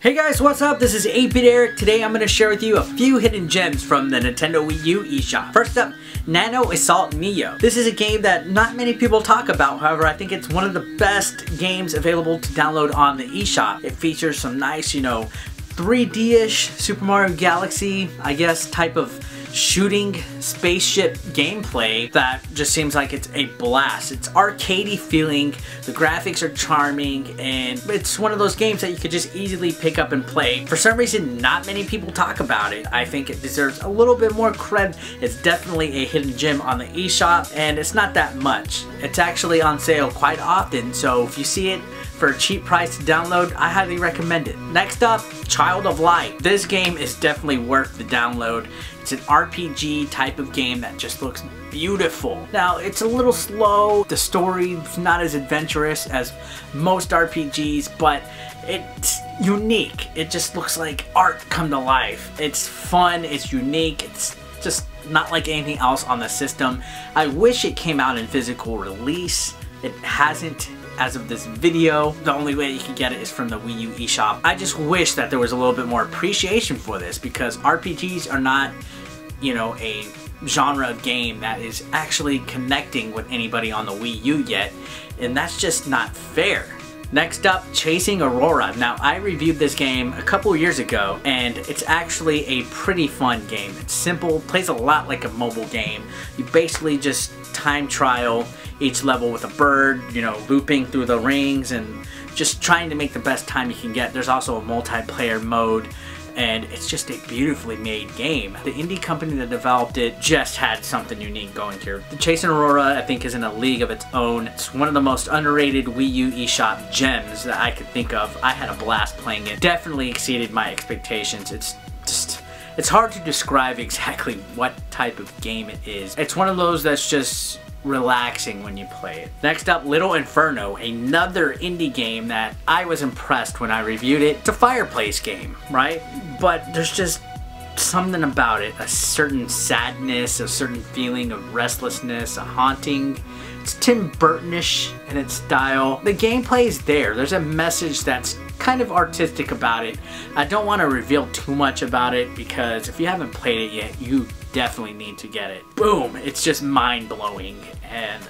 Hey guys, what's up? This is 8-Bit Eric. Today I'm going to share with you a few hidden gems from the Nintendo Wii U eShop. First up, Nano Assault Neo. This is a game that not many people talk about, however I think it's one of the best games available to download on the eShop. It features some nice, 3D-ish Super Mario Galaxy, I guess, type of shooting spaceship gameplay that just seems like it's a blast. It's arcadey feeling, the graphics are charming, and it's one of those games that you could just easily pick up and play. For some reason, not many people talk about it. I think it deserves a little bit more cred. It's definitely a hidden gem on the eShop, and it's not that much. It's actually on sale quite often, so if you see it for a cheap price to download, I highly recommend it. Next up, Child of Light. This game is definitely worth the download. It's an RPG type of game that just looks beautiful. Now, it's a little slow. The story's not as adventurous as most RPGs, but it's unique. It just looks like art come to life. It's fun, it's unique, it's just not like anything else on the system. I wish it came out in physical release. It hasn't as of this video. The only way you can get it is from the Wii U eShop. I just wish that there was a little bit more appreciation for this, because RPGs are not, a genre of game that is actually connecting with anybody on the Wii U yet, and that's just not fair. Next up, Chasing Aurora. Now, I reviewed this game a couple years ago, and it's actually a pretty fun game. It's simple, plays a lot like a mobile game. You basically just time trial each level with a bird, looping through the rings and just trying to make the best time you can get. There's also a multiplayer mode, and it's just a beautifully made game. The indie company that developed it just had something unique going here. The Chasing Aurora, I think, is in a league of its own. It's one of the most underrated Wii U eShop gems that I could think of. I had a blast playing it. Definitely exceeded my expectations. It's hard to describe exactly what type of game it is. It's one of those that's just relaxing when you play it. Next up, Little Inferno, another indie game that I was impressed when I reviewed it. It's a fireplace game, right? But there's just something about it, a certain sadness, a certain feeling of restlessness, a haunting. It's Tim Burton-ish in its style. The gameplay is there. There's a message that's kind of artistic about it. I don't want to reveal too much about it, because if you haven't played it yet, you definitely need to get it. Boom! It's just mind-blowing, and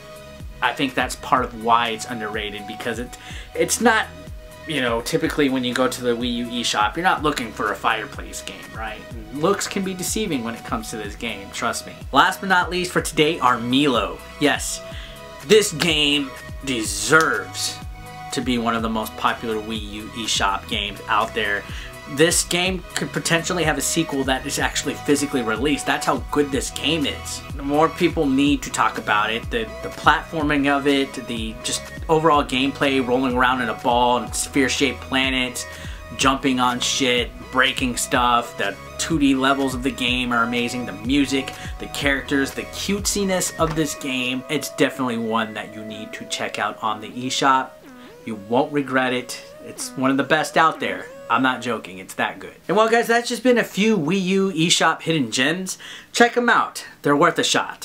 I think that's part of why it's underrated, because it's not, typically when you go to the Wii U eShop, you're not looking for a fireplace game, right? Looks can be deceiving when it comes to this game, trust me. Last but not least for today are Milo. Yes, this game deserves to be one of the most popular Wii U eShop games out there. This game could potentially have a sequel that is actually physically released. That's how good this game is. More people need to talk about it. The platforming of it, the just overall gameplay, rolling around in a ball and sphere-shaped planets, jumping on shit, breaking stuff. The 2D levels of the game are amazing. The music, the characters, the cutesiness of this game. It's definitely one that you need to check out on the eShop. You won't regret it. It's one of the best out there. I'm not joking, it's that good. And well guys, that's just been a few Wii U eShop hidden gems. Check them out. They're worth a shot.